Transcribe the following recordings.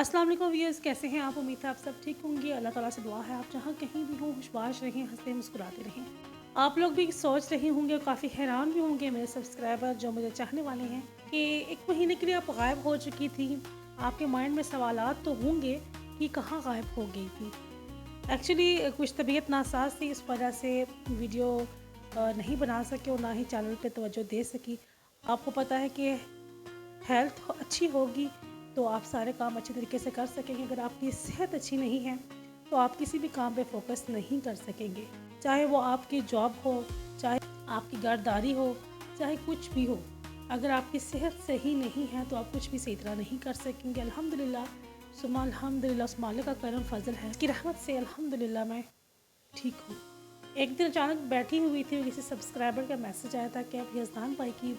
अस्सलाम वालेकुम व्यूअर्स, कैसे हैं आप? उम्मीद है आप सब ठीक होंगे। अल्लाह ताला से दुआ है आप जहाँ कहीं भी हों खुशबाश रहें, हंसते मुस्कुराते रहें। आप लोग भी सोच रहे होंगे और काफ़ी हैरान भी होंगे मेरे सब्सक्राइबर जो मुझे चाहने वाले हैं कि 1 महीने के लिए आप गायब हो चुकी थी। आपके माइंड में सवालात तो होंगे कि कहाँ गायब हो गई थी। एक्चुअली कुछ तबीयत नासाज थी, इस वजह से वीडियो नहीं बना सके और ना ही चैनल पे तवज्जो दे सकी। आपको पता है कि हेल्थ अच्छी होगी तो आप सारे काम अच्छे तरीके से कर सकेंगे। अगर आपकी सेहत अच्छी नहीं है तो आप किसी भी काम पे फोकस नहीं कर सकेंगे, चाहे वो आपकी जॉब हो, चाहे आपकी घरदारी हो, चाहे कुछ भी हो। अगर आपकी सेहत सही नहीं है तो आप कुछ भी सही तरह नहीं कर सकेंगे। अल्हम्दुलिल्लाह सुम्मा अल्हम्दुलिल्लाह, उस मालिक का करम फजल है कि रहमत से अल्हम्दुलिल्लाह मैं ठीक हूँ। एक दिन अचानक बैठी हुई थी, किसी सब्सक्राइबर का मैसेज आया था कि आप यज़दान भाई की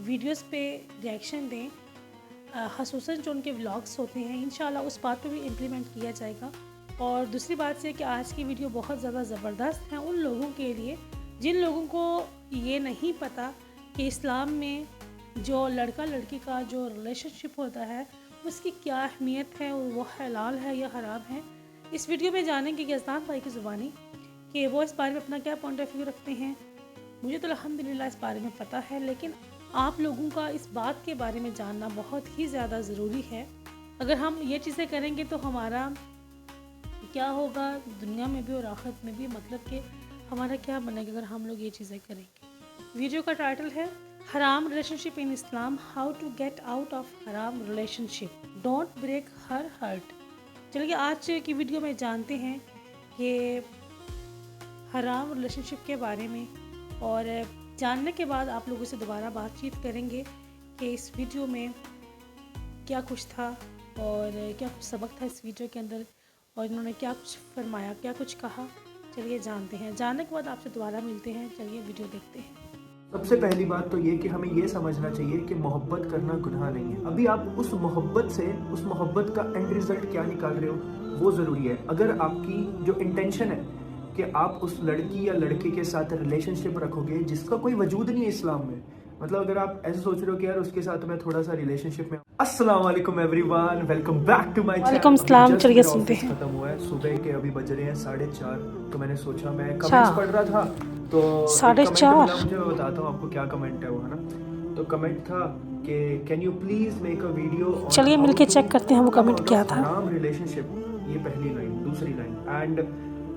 वीडियोस पे रिएक्शन दें, ख़ुसूसन जो उनके व्लॉग्स होते हैं। इंशाल्लाह उस बात पे भी इम्प्लीमेंट किया जाएगा। और दूसरी बात यह कि आज की वीडियो बहुत ज़्यादा ज़बरदस्त है उन लोगों के लिए जिन लोगों को ये नहीं पता कि इस्लाम में जो लड़का लड़की का जो रिलेशनशिप होता है उसकी क्या अहमियत है और वो हलाल है या हराम है। इस वीडियो में जानेंगे यज़दान भाई की ज़ुबानी कि वो इस बारे में अपना क्या पॉइंट ऑफ व्यू रखते हैं। मुझे तो अल्हम्दुलिल्लाह इस बारे में पता है, लेकिन आप लोगों का इस बात के बारे में जानना बहुत ही ज़्यादा ज़रूरी है। अगर हम ये चीज़ें करेंगे तो हमारा क्या होगा दुनिया में भी और आखिरत में भी, मतलब कि हमारा क्या बनेगा अगर हम लोग ये चीज़ें करेंगे। वीडियो का टाइटल है हराम relationship in Islam, how to get out of हराम relationship, don't break her heart. चलिए आज की वीडियो में जानते हैं कि हराम रिलेशनशिप के बारे में, और जानने के बाद आप लोगों से दोबारा बातचीत करेंगे कि इस वीडियो में क्या कुछ था और क्या कुछ सबक था इस वीडियो के अंदर और इन्होंने क्या कुछ फरमाया, क्या कुछ कहा। चलिए जानते हैं, जानने के बाद आपसे दोबारा मिलते हैं। चलिए वीडियो देखते हैं। सबसे पहली बात तो ये कि हमें ये समझना चाहिए कि मोहब्बत करना गुनाह नहीं है। अभी आप उस मोहब्बत से उस मोहब्बत का एंड रिजल्ट क्या निकाल रहे हो वो ज़रूरी है। अगर आपकी जो इंटेंशन है कि आप उस लड़की या लड़के के साथ रिलेशनशिप रखोगे जिसका कोई वजूद नहीं है इस्लाम में, मतलब अगर आप ऐसे सोच रहे हो कि यार उसके साथ मैं थोड़ा सा रिलेशनशिप में। अस्सलाम वालेकुम everyone, welcome back to my channel. वालेकुम सलाम। चलिए सुनते हैं। खत्म हुआ है, सुबह के अभी बज रहे हैं 4:30। तो मैंने सोचा मैं कमेंट्स पढ़ रहा था तो 4:30 मुझे, मैं बताता हूँ आपको क्या कमेंट है वो, है ना। तो कमेंट था कि can you please make a video. चलिए मिलके चेक करते हैं वो कमेंट क्या था। रिलेशनशिप, ये पहली लाइन। दूसरी line, and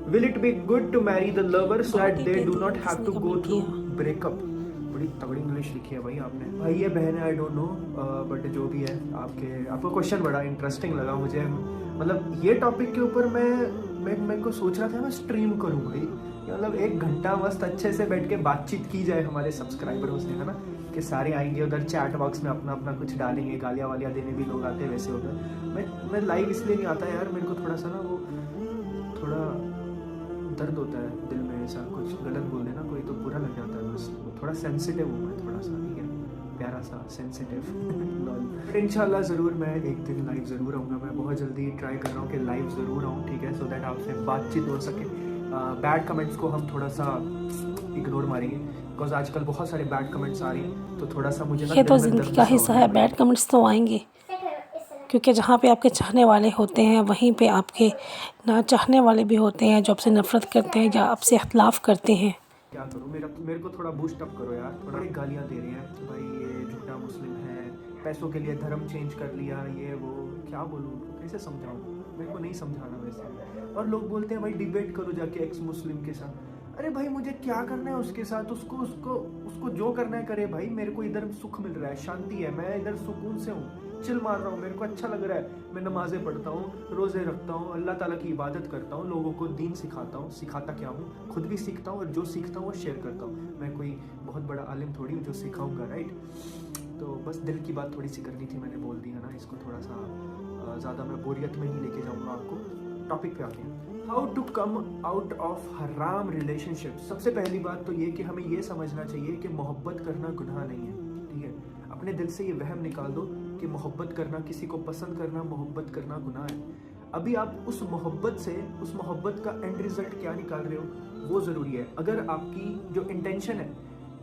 will it be good to marry the lover so that they do not have to go through breakup. बड़ी तगड़ी इंग्लिश लिखी है भाई आपने। भाई ये बहन है, आई डोंट नो, बट जो भी है आपका क्वेश्चन बड़ा इंटरेस्टिंग लगा मुझे। मतलब ये टॉपिक के ऊपर मैं को सोच रहा था मैं स्ट्रीम करूँ भाई, मतलब 1 घंटा मस्त अच्छे से बैठ के बातचीत की जाए हमारे सब्सक्राइबरों से, है ना। कि सारे आएंगे उधर चैट बॉक्स में अपना अपना कुछ डालेंगे, गालियाँ वालियाँ देने भी लोग आते हैं वैसे उधर। मैं लाइव इसलिए नहीं आता यार, मेरे को थोड़ा सा ना वो थोड़ा दर्द होता है दिल में, ऐसा कुछ गलत बोल देना कोई तो बुरा लग जाता है। बस थोड़ा सेंसिटिव हूँ मैं, थोड़ा सा, ठीक है, प्यारा सा सेंसिटिव। इंशाल्लाह ज़रूर मैं एक दिन लाइव ज़रूर आऊँगा। मैं बहुत जल्दी ट्राई कर रहा हूँ कि लाइव ज़रूर आऊँ, ठीक है, सो दैट आपसे बातचीत हो सके। बैड कमेंट्स को हम थोड़ा सा इग्नोर मारेंगे बिकॉज आजकल बहुत सारे बैड कमेंट्स आ रही हैं, तो थोड़ा सा मुझे ये तो ज़िंदगी का हिस्सा है, बैड कमेंट्स तो आएंगे क्योंकि जहाँ पे आपके चाहने वाले होते हैं वहीं पे आपके ना चाहने वाले भी होते हैं जो आपसे नफरत करते हैं या आपसे इख्तलाफ करते हैं। क्या करूँ, मेरे को थोड़ा बूस्ट अप करो यार। थोड़ा गालियाँ दे रही हैं कि भाई ये झूठा मुस्लिम है, पैसों के लिए धर्म चेंज कर लिया, ये वो। क्या बोलूँ, कैसे समझाऊँ, मेरे को नहीं समझाना वैसे। और लोग बोलते हैं भाई डिबेट करो जाके एक्स मुस्लिम के साथ। अरे भाई मुझे क्या करना है उसके साथ, उसको जो करना है करे भाई। मेरे को इधर सुख मिल रहा है, शांति है, मैं इधर सुकून से हूँ, चिल मार रहा हूँ, मेरे को अच्छा लग रहा है। मैं नमाजें पढ़ता हूँ, रोज़े रखता हूँ, अल्लाह ताला की इबादत करता हूँ, लोगों को दीन सिखाता हूँ। सिखाता क्या हूँ, खुद भी सीखता हूँ और जो सीखता हूँ वो शेयर करता हूँ। मैं कोई बहुत बड़ा आलिम थोड़ी हूँ जो सिखाऊंगा, राइट। तो बस दिल की बात थोड़ी सी करनी थी, मैंने बोल दी, है ना। इसको थोड़ा सा ज़्यादा मैं बोरियत में नहीं लेके जाऊँगा आपको। टॉपिक पे आते हैं, how to come out of हराम रिलेशनशिप। सबसे पहली बात तो ये कि हमें ये समझना चाहिए कि मोहब्बत करना गुनाह नहीं है, ठीक है। अपने दिल से ये वहम निकाल दो कि मोहब्बत करना, किसी को पसंद करना, मोहब्बत करना गुनाह है। अभी आप उस मोहब्बत से उस मोहब्बत का एंड रिजल्ट क्या निकाल रहे हो वो ज़रूरी है। अगर आपकी जो इंटेंशन है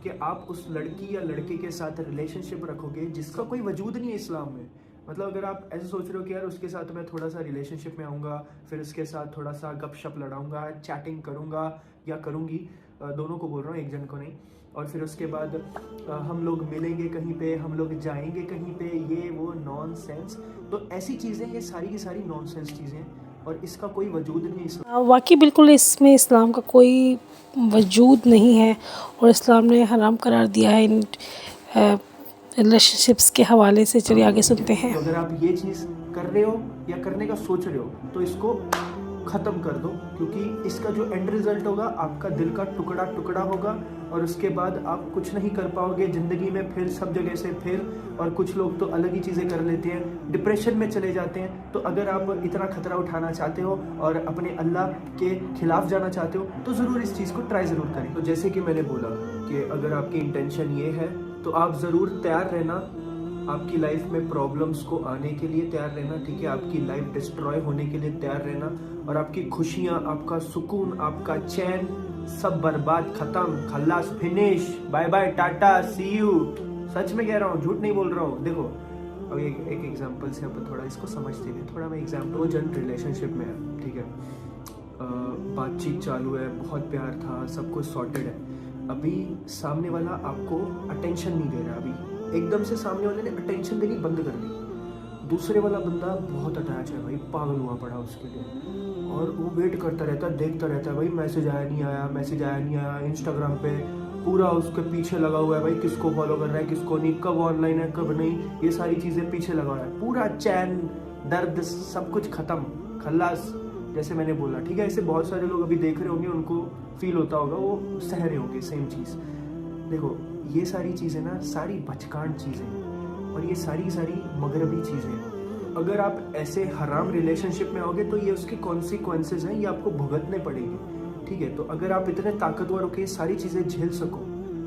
कि आप उस लड़की या लड़के के साथ रिलेशनशिप रखोगे जिसका कोई वजूद नहीं है इस्लाम में, मतलब अगर आप ऐसे सोच रहे हो कि यार उसके साथ मैं थोड़ा सा रिलेशनशिप में आऊँगा, फिर उसके साथ थोड़ा सा गपशप लड़ाऊँगा, चैटिंग करूँगा या करूँगी, दोनों को बोल रहा हूँ, एक जन को नहीं, और फिर उसके बाद हम लोग मिलेंगे कहीं पे, हम लोग जाएंगे कहीं पे, ये वो नॉनसेंस। तो ऐसी चीज़ें, ये सारी की सारी नॉनसेंस चीज़ें हैं और इसका कोई वजूद नहीं इस्लाम। वाकई बिल्कुल इसमें इस्लाम का कोई वजूद नहीं है और इस्लाम ने हराम करार दिया है इन रिलेशनशिप्स के हवाले से। चलिए आगे सुनते हैं। तो अगर आप ये चीज़ कर रहे हो या करने का सोच रहे हो तो इसको ख़त्म कर दो, क्योंकि इसका जो एंड रिजल्ट होगा आपका दिल का टुकड़ा टुकड़ा होगा और उसके बाद आप कुछ नहीं कर पाओगे ज़िंदगी में, फिर सब जगह से फेल। और कुछ लोग तो अलग ही चीज़ें कर लेते हैं, डिप्रेशन में चले जाते हैं। तो अगर आप इतना खतरा उठाना चाहते हो और अपने अल्लाह के खिलाफ जाना चाहते हो तो ज़रूर इस चीज़ को ट्राई ज़रूर करें। तो जैसे कि मैंने बोला कि अगर आपकी इंटेंशन ये है तो आप ज़रूर तैयार रहना आपकी लाइफ में प्रॉब्लम्स को आने के लिए, तैयार रहना, ठीक है, आपकी लाइफ डिस्ट्रॉय होने के लिए तैयार रहना, और आपकी खुशियाँ, आपका सुकून, आपका चैन सब बर्बाद, खत्म, खल्लास, finish, bye bye, tata, see you. सच में कह रहा हूँ, झूठ नहीं बोल रहा हूँ। देखो अब एक एग्जांपल से अब थोड़ा इसको समझते हैं। थोड़ा मैं एग्जांपल, वो जन रिलेशनशिप में है, ठीक है, बातचीत चालू है, बहुत प्यार था, सब कुछ सॉर्टेड है, अभी सामने वाला आपको अटेंशन नहीं दे रहा, अभी एकदम से सामने वाले ने अटेंशन देनी बंद कर दी। दूसरे वाला बंदा बहुत अटैच है भाई, पागल हुआ पड़ा उसके लिए, और वो वेट करता रहता है, देखता रहता है भाई मैसेज आया नहीं आया, मैसेज आया नहीं आया, इंस्टाग्राम पे पूरा उसके पीछे लगा हुआ है भाई, किसको फॉलो कर रहा है, किसको नहीं, कब ऑनलाइन है, कब नहीं, ये सारी चीज़ें पीछे लगा हुआ है। पूरा चैन, दर्द, सब कुछ ख़त्म, खल्लास, जैसे मैंने बोला, ठीक है। ऐसे बहुत सारे लोग अभी देख रहे होंगे, उनको फील होता होगा, वो सह रहे होंगे सेम चीज़। देखो ये सारी चीज़ें ना सारी बचकान चीज़ें हैं और ये सारी मगरबी चीज़ें हैं। अगर आप ऐसे हराम रिलेशनशिप में आओगे तो ये उसके कॉन्सिक्वेंसेस हैं, ये आपको भुगतने पड़ेंगे, ठीक है। तो अगर आप इतने ताकतवर हो के सारी चीज़ें झेल सको,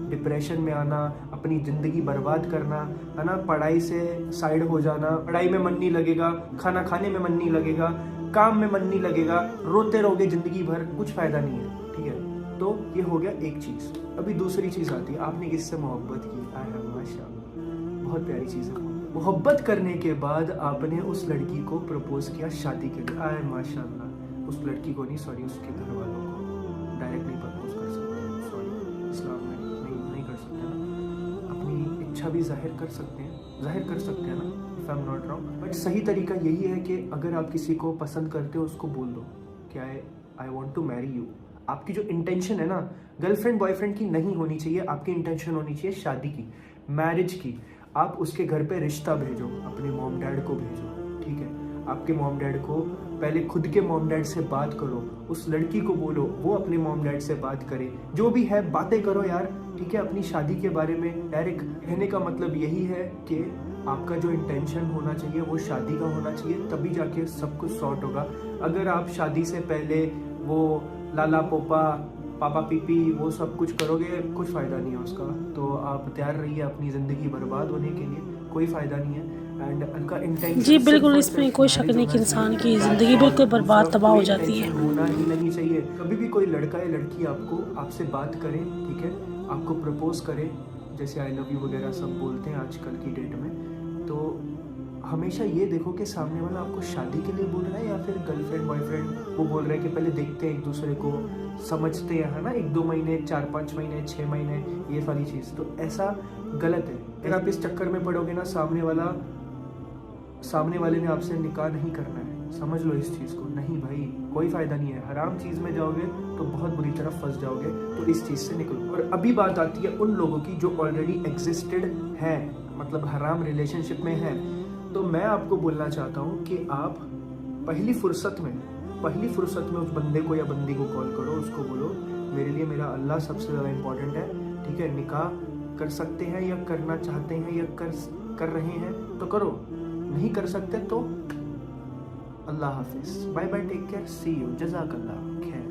डिप्रेशन में आना, अपनी ज़िंदगी बर्बाद करना, है ना, पढ़ाई से साइड हो जाना, पढ़ाई में मन नहीं लगेगा, खाना खाने में मन नहीं लगेगा, काम में मन नहीं लगेगा, रोते रहोगे ज़िंदगी भर, कुछ फ़ायदा नहीं है, ठीक है। तो ये हो गया एक चीज़। अभी दूसरी चीज़ आती है, आपने किससे मोहब्बत की, आया माशाल्लाह, बहुत प्यारी चीज़ है। मोहब्बत करने के बाद आपने उस लड़की को प्रपोज किया शादी के लिए, आया माशाल्लाह, उस लड़की को नहीं, सॉरी, उसके घर वालों को डायरेक्ट नहीं प्रपोज कर सकते, सॉरी, इस्लाम में नहीं कर सकते ना, अपनी इच्छा भी जाहिर कर सकते हैं ना, if I am not wrong. But सही तरीका यही है कि अगर आप किसी को पसंद करते हो उसको बोल दो क्या है, I want to marry you. आपकी जो इंटेंशन है ना, गर्लफ्रेंड बॉयफ्रेंड की नहीं होनी चाहिए, आपकी इंटेंशन होनी चाहिए शादी की, मैरिज की। आप उसके घर पे रिश्ता भेजो, अपने मॉम डैड को भेजो, ठीक है। आपके मॉम डैड को पहले खुद के मॉम डैड से बात करो, उस लड़की को बोलो वो अपने मॉम डैड से बात करे, जो भी है बातें करो यार, ठीक है। अपनी शादी के बारे में डायरेक्ट कहने का मतलब यही है कि आपका जो इंटेंशन होना चाहिए वो शादी का होना चाहिए, तभी जाके सब कुछ सॉर्ट होगा। अगर आप शादी से पहले वो लाला पोपा, पापा पीपी, वो सब कुछ करोगे, कुछ फ़ायदा नहीं है उसका। तो आप तैयार रहिए अपनी ज़िंदगी बर्बाद होने के लिए, कोई फ़ायदा नहीं है। एंड उनका इंटेंशन जी बिल्कुल, इसमें कोई शक नहीं कि इंसान की ज़िंदगी बिल्कुल बर्बाद, तबाह हो जाती है। होना ही नहीं चाहिए। कभी भी कोई लड़का या लड़की आपसे बात करे, ठीक है, आपको प्रपोज करे, जैसे आई लव यू वगैरह सब बोलते हैं आजकल की डेट में, तो हमेशा ये देखो कि सामने वाला आपको शादी के लिए बोल रहा है या फिर गर्लफ्रेंड बॉयफ्रेंड वो बोल रहा है कि पहले देखते हैं एक दूसरे को, समझते हैं, है ना, 1-2 महीने, 4-5 महीने, 6 महीने, ये सारी चीज़। तो ऐसा गलत है। अगर आप इस चक्कर में पड़ोगे ना, सामने वाले ने आपसे निकाह नहीं करना है, समझ लो इस चीज़ को। नहीं भाई, कोई फ़ायदा नहीं है, हराम चीज़ में जाओगे तो बहुत बुरी तरह फंस जाओगे, तो इस चीज़ से निकलो। और अभी बात आती है उन लोगों की जो ऑलरेडी एग्जिस्टेड है, मतलब हराम रिलेशनशिप में है। तो मैं आपको बोलना चाहता हूँ कि आप पहली फुर्सत में उस बंदे को या बंदी को कॉल करो, उसको बोलो मेरे लिए मेरा अल्लाह सबसे ज़्यादा इम्पोर्टेंट है, ठीक है। निकाह कर सकते हैं या करना चाहते हैं या कर रहे हैं तो करो, नहीं कर सकते तो अल्लाह हाफिज़, bye bye, take care, see you, जज़ाकल्लाह खैर,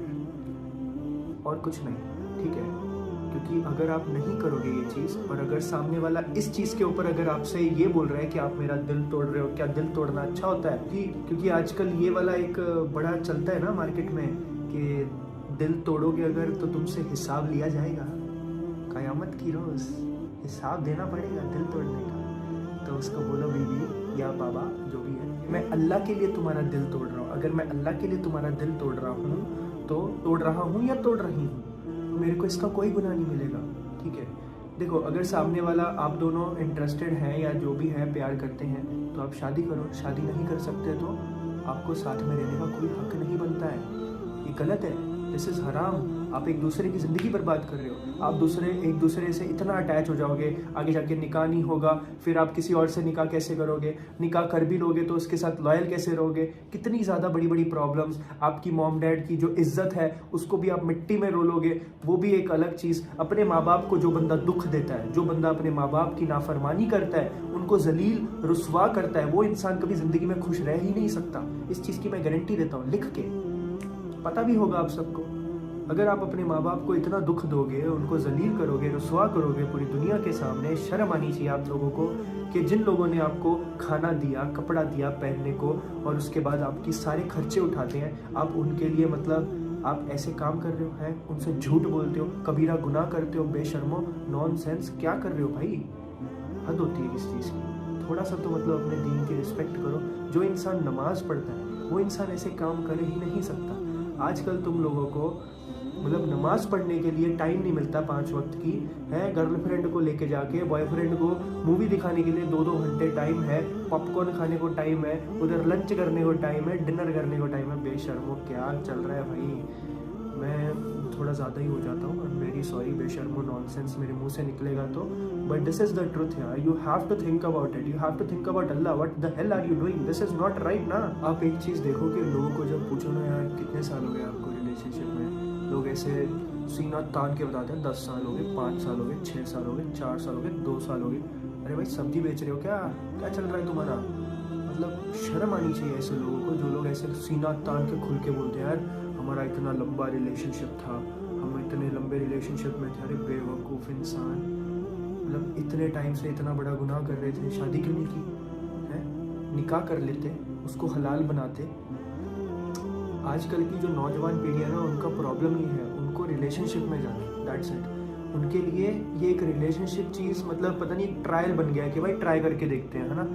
और कुछ नहीं, ठीक है। क्योंकि अगर आप नहीं करोगे ये चीज़, और अगर सामने वाला इस चीज़ के ऊपर अगर आपसे ये बोल रहा है कि आप मेरा दिल तोड़ रहे हो, क्या दिल तोड़ना अच्छा होता है? क्योंकि आजकल ये वाला एक बड़ा चलता है ना मार्केट में कि दिल तोड़ोगे अगर तो तुमसे हिसाब लिया जाएगा, क़यामत की रोज़ हिसाब देना पड़ेगा दिल तोड़ने का। तो उसको बोलो बीबी या बाबा जो भी है, मैं अल्लाह के लिए तुम्हारा दिल तोड़ रहा हूँ। अगर मैं अल्लाह के लिए तुम्हारा दिल तोड़ रहा हूँ तो तोड़ रहा हूँ या तोड़ रही हूँ, तो मेरे को इसका कोई गुनाह नहीं मिलेगा। ठीक है, देखो अगर सामने वाला आप दोनों इंटरेस्टेड हैं या जो भी है प्यार करते हैं तो आप शादी करो। शादी नहीं कर सकते तो आपको साथ में रहने का कोई हक नहीं बनता है। ये गलत है, दिस इज़ हराम। आप एक दूसरे की ज़िंदगी बर्बाद कर रहे हो। आप एक दूसरे से इतना अटैच हो जाओगे, आगे जाके निकाह नहीं होगा, फिर आप किसी और से निकाह कैसे करोगे? निकाह कर भी लोगे तो उसके साथ लॉयल कैसे रहोगे? कितनी ज़्यादा बड़ी बड़ी प्रॉब्लम्स। आपकी मॉम डैड की जो इज्जत है उसको भी आप मिट्टी में रोलोगे, वो भी एक अलग चीज़। अपने माँ बाप को जो बंदा दुख देता है, जो बंदा अपने माँ बाप की नाफरमानी करता है, उनको जलील रुस्वा करता है, वो इंसान कभी ज़िंदगी में खुश रह ही नहीं सकता। इस चीज़ की मैं गारंटी देता हूँ, लिख के। पता भी होगा आप सबको, अगर आप अपने माँ बाप को इतना दुख दोगे, उनको जलील करोगे, रुस्वा करोगे पूरी दुनिया के सामने, शर्म आनी चाहिए आप लोगों को कि जिन लोगों ने आपको खाना दिया, कपड़ा दिया पहनने को, और उसके बाद आपकी सारे खर्चे उठाते हैं, आप उनके लिए मतलब आप ऐसे काम कर रहे हो, हैं उनसे झूठ बोलते हो, कबीरा गुनाह करते हो, बेशर्मो, नॉनसेंस। क्या कर रहे हो भाई? हद होती है इस चीज़ की। थोड़ा सा तो मतलब अपने दीन की रिस्पेक्ट करो। जो इंसान नमाज पढ़ता है वो इंसान ऐसे काम कर ही नहीं सकता। आजकल तुम लोगों को मतलब नमाज पढ़ने के लिए टाइम नहीं मिलता 5 वक्त की है। गर्लफ्रेंड को लेके जाके बॉयफ्रेंड को मूवी दिखाने के लिए 2-2 घंटे टाइम है, पॉपकॉर्न खाने को टाइम है, उधर लंच करने को टाइम है, डिनर करने को टाइम है। बेशर्मो, क्या चल रहा है भाई? मैं थोड़ा ज़्यादा ही हो जाता हूँ, वेरी सॉरी। बेशर्मो, नॉनसेंस मेरे मुंह से निकलेगा तो, but this is the truth यार। You have to think about it, you have to think about अल्लाह। What the hell are you doing? This is not right ना। आप एक चीज़ देखो कि लोगों को जब पूछो ना यार कितने साल हो गए आपको रिलेशनशिप में, लोग ऐसे सीना तान के बताते हैं 10 साल हो गए, 5 साल हो गए, 6 साल हो गए, 4 साल हो गए, 2 साल हो गए। अरे भाई सब्जी बेच रहे हो क्या? क्या चल रहा है तुम्हारा? मतलब शर्म आनी चाहिए ऐसे लोगों को, जो लोग ऐसे सीना तान के खुल के बोलते हैं यार हमारा इतना लंबा रिलेशनशिप था, हम इतने लंबे रिलेशनशिप में थे। अरे बेवकूफ़ इंसान, मतलब इतने टाइम से इतना बड़ा गुनाह कर रहे थे, शादी क्यों नहीं की है? निकाह कर लेते, उसको हलाल बनाते। आजकल की जो नौजवान पीढ़ी है ना, उनका प्रॉब्लम ये है, उनको रिलेशनशिप में जाना है, दैट्स इट। उनके लिए ये एक रिलेशनशिप चीज़ मतलब पता नहीं एक ट्रायल बन गया है कि भाई ट्राई करके देखते हैं, है ना।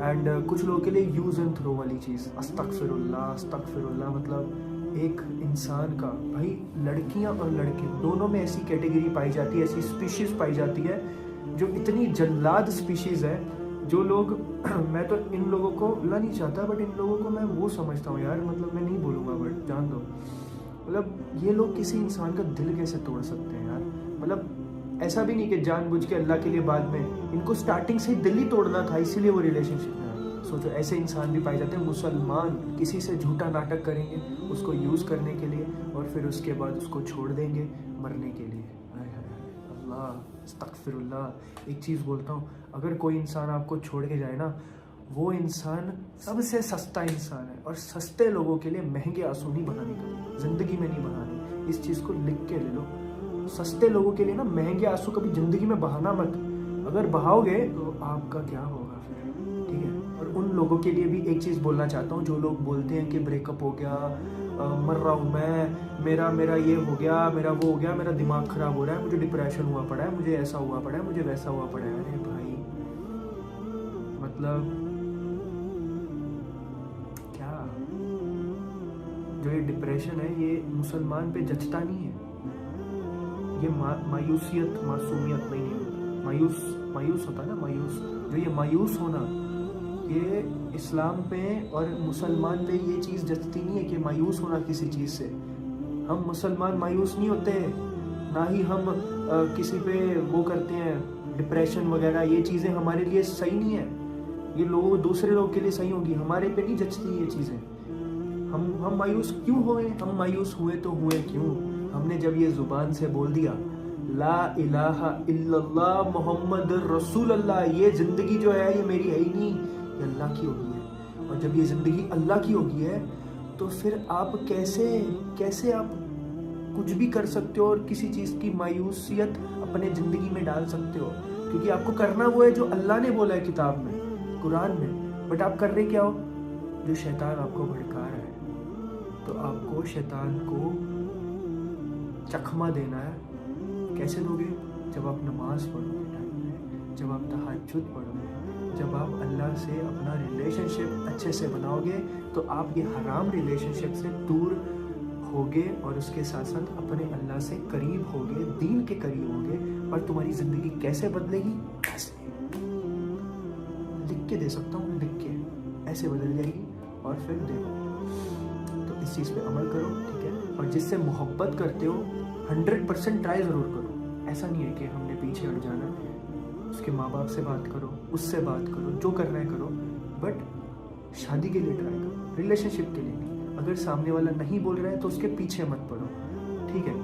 एंड कुछ लोगों के लिए यूज़ एंड थ्रो वाली चीज़, अस्तगफिरुल्लाह अस्तगफिरुल्लाह। मतलब एक इंसान का भाई, लड़कियां और लड़के दोनों में ऐसी कैटेगरी पाई जाती है, ऐसी स्पीशीज़ पाई जाती है जो इतनी जल्लाद स्पीशीज़ है, जो लोग मैं तो इन लोगों को बुला नहीं चाहता, बट इन लोगों को मैं वो समझता हूँ यार, मतलब मैं नहीं बोलूँगा बट जान दो। मतलब ये लोग किसी इंसान का दिल कैसे तोड़ सकते हैं यार? मतलब ऐसा भी नहीं कि जानबूझ के अल्लाह के लिए बाद में, इनको स्टार्टिंग से ही दिल ही तोड़ना था, इसीलिए वो रिलेशनशिप में आए। सोचो ऐसे इंसान भी पाए जाते हैं। मुसलमान किसी से झूठा नाटक करेंगे उसको यूज़ करने के लिए, और फिर उसके बाद उसको छोड़ देंगे मरने के लिए। हाय हाय हाय, अल्लाह अस्तगफिरुल्लाह। एक चीज़ बोलता हूँ, अगर कोई इंसान आपको छोड़ के जाए ना, वो इंसान सबसे सस्ता इंसान है, और सस्ते लोगों के लिए महंगे आंसू नहीं बहाने कभी ज़िंदगी में नहीं बहाने। इस चीज़ को लिख के ले लो। सस्ते लोगों के लिए ना महंगे आंसू कभी ज़िंदगी में बहाना मत। अगर बहाओगे तो आपका क्या होगा फिर? ठीक है। और उन लोगों के लिए भी एक चीज़ बोलना चाहता हूँ जो लोग बोलते हैं कि ब्रेकअप हो गया, मर रहा हूँ मैं, मेरा ये हो गया, मेरा वो हो गया, मेरा दिमाग ख़राब हो रहा है, मुझे डिप्रेशन हुआ पड़ा है, मुझे ऐसा हुआ पड़ा है, मुझे वैसा हुआ पड़ा है। अरे भाई मतलब क्या, जो ये डिप्रेशन है ये मुसलमान पे जचता नहीं है। ये मायूसियत, मासूमियत नहीं है, मायूस होता है ना, मायूस। जो ये मायूस होना, ये इस्लाम पे और मुसलमान पे ये चीज़ जचती नहीं है कि मायूस होना किसी चीज़ से। हम मुसलमान मायूस नहीं होते, ना ही हम किसी पे वो करते हैं डिप्रेशन वगैरह। ये चीज़ें हमारे लिए सही नहीं है, ये लोग दूसरे लोग के लिए सही होगी, हमारे पे नहीं जचती ये चीज़ें। हम मायूस क्यों हुए? हम मायूस हुए तो हुए क्यों? हमने जब ये ज़ुबान से बोल दिया ला इलाहा इल्लल्लाह मुहम्मद रसूल अल्लाह, ये ज़िंदगी जो है ये मेरी है ही नहीं, ये अल्लाह की होगी है। और जब ये ज़िंदगी अल्लाह की होगी है तो फिर आप कैसे आप कुछ भी कर सकते हो और किसी चीज़ की मायूसियत अपने ज़िंदगी में डाल सकते हो? क्योंकि आपको करना वो है जो अल्लाह ने बोला है किताब में, कुरान में। बट आप कर रहे क्या हो? जो शैतान आपको भड़का रहा है। तो आपको शैतान को चखमा देना है। कैसे दोगे? जब आप नमाज पढ़ोगे टाइम में, जब आप तहज्जुद पढ़ोगे, जब आप अल्लाह से अपना रिलेशनशिप अच्छे से बनाओगे तो आप ये हराम रिलेशनशिप से दूर होगे और उसके साथ साथ अपने अल्लाह से करीब होगे, दीन के करीब होगे। और तुम्हारी ज़िंदगी कैसे बदलेगी? ऐसे लिख के दे सकता हूँ, लिख के ऐसे बदल जाएगी। और फिर देखो, तो इस चीज़ पे अमल करो, ठीक है। और जिससे मोहब्बत करते हो 100% ट्राई ज़रूर करो। ऐसा नहीं है कि हमने पीछे हट जाना है। उसके माँ बाप से बात करो, उससे बात करो, जो करना है करो, बट शादी के लिए ट्राई करो, रिलेशनशिप के लिए नहीं। अगर सामने वाला नहीं बोल रहा है तो उसके पीछे मत पड़ो, ठीक है।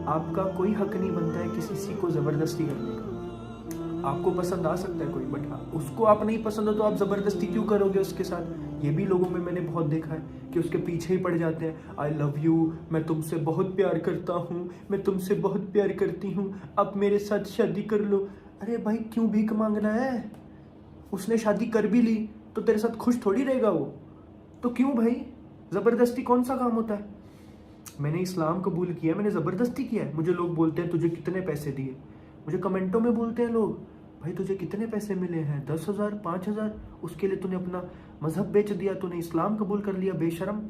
आपका कोई हक नहीं बनता है किसी को ज़बरदस्ती करने का। आपको पसंद आ सकता है कोई, बट उसको आप नहीं पसंद हो तो आप ज़बरदस्ती क्यों करोगे उसके साथ? ये भी लोगों में मैंने बहुत देखा है कि उसके पीछे ही पड़ जाते हैं। आई लव यू, मैं तुमसे बहुत प्यार करता हूँ, मैं तुमसे बहुत प्यार करती हूँ, आप मेरे साथ शादी कर लो। अरे भाई, क्यों भीख मांगना है? उसने शादी कर भी ली तो तेरे साथ खुश थोड़ी रहेगा वो, तो क्यों भाई? ज़बरदस्ती कौन सा काम होता है? मैंने इस्लाम कबूल किया, मैंने ज़बरदस्ती किया है? मुझे लोग बोलते हैं तुझे कितने पैसे दिए, मुझे कमेंटों में बोलते हैं लोग, भाई तुझे कितने पैसे मिले हैं? 10,000, 5,000, उसके लिए तूने अपना मजहब बेच दिया, तूने इस्लाम कबूल कर लिया, बेशरम,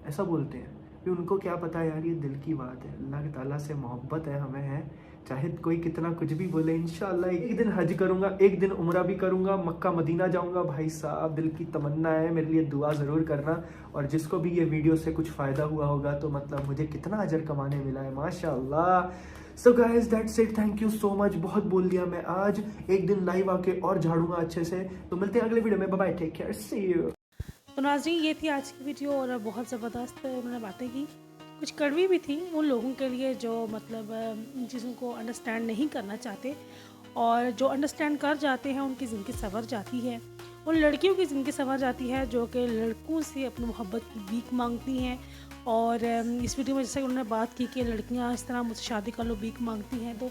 ऐसा बोलते हैं। फिर उनको क्या पता यार, ये दिल की बात है, अल्लाह ताला से मोहब्बत है हमें, है। चाहे कोई कितना कुछ भी बोले, इंशाल्लाह एक दिन हज करूंगा, एक दिन उम्रा भी करूंगा, मक्का मदीना जाऊंगा। भाई साहब, दिल की तमन्ना है, मेरे लिए दुआ ज़रूर करना। और जिसको भी ये वीडियो से कुछ फ़ायदा हुआ होगा तो मतलब मुझे कितना अजर कमाने मिला है, माशाल्लाह। So guys, that's it, thank you so much. बहुत बोल दिया मैं आज, एक दिन लाइव आके और झाड़ूंगा अच्छे से। तो मिलते हैं अगले वीडियो में, bye bye, take care, see you. तो नाज़रीन, ये थी आज की वीडियो और बहुत ज़बरदस्त मैंने बातें की, कुछ कड़वी भी थी उन लोगों के लिए जो मतलब इन चीज़ों को अंडरस्टैंड नहीं करना चाहते, और जो अंडरस्टैंड कर जाते हैं उनकी ज़िंदगी संवर जाती है। उन लड़कियों की ज़िंदगी संवर जाती है जो कि लड़कों से अपनी मोहब्बत की भीख मांगती हैं। और इस वीडियो में जैसे उन्होंने बात की कि लड़कियां इस तरह मुझसे शादी कर लो भीख मांगती हैं, तो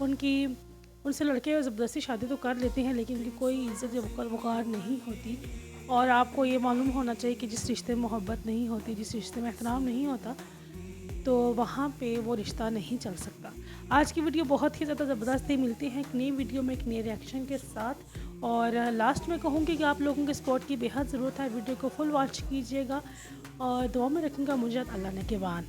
उनसे लड़के ज़बरदस्ती शादी तो कर लेते हैं, लेकिन उनकी कोई इज़्ज़त या वक़ार नहीं होती। और आपको ये मालूम होना चाहिए कि जिस रिश्ते में मोहब्बत नहीं होती, जिस रिश्ते में एहतराम नहीं होता, तो वहाँ पे वो रिश्ता नहीं चल सकता। आज की वीडियो बहुत ही ज़्यादा ज़बरदस्त थी। मिलते हैं एक नई वीडियो में एक नए रिएक्शन के साथ। और लास्ट में कहूँगी कि आप लोगों के सपोर्ट की बेहद ज़रूरत है। वीडियो को फुल वॉच कीजिएगा और दुआ में रखूँगा मुझे अल्लाह ने के बाद।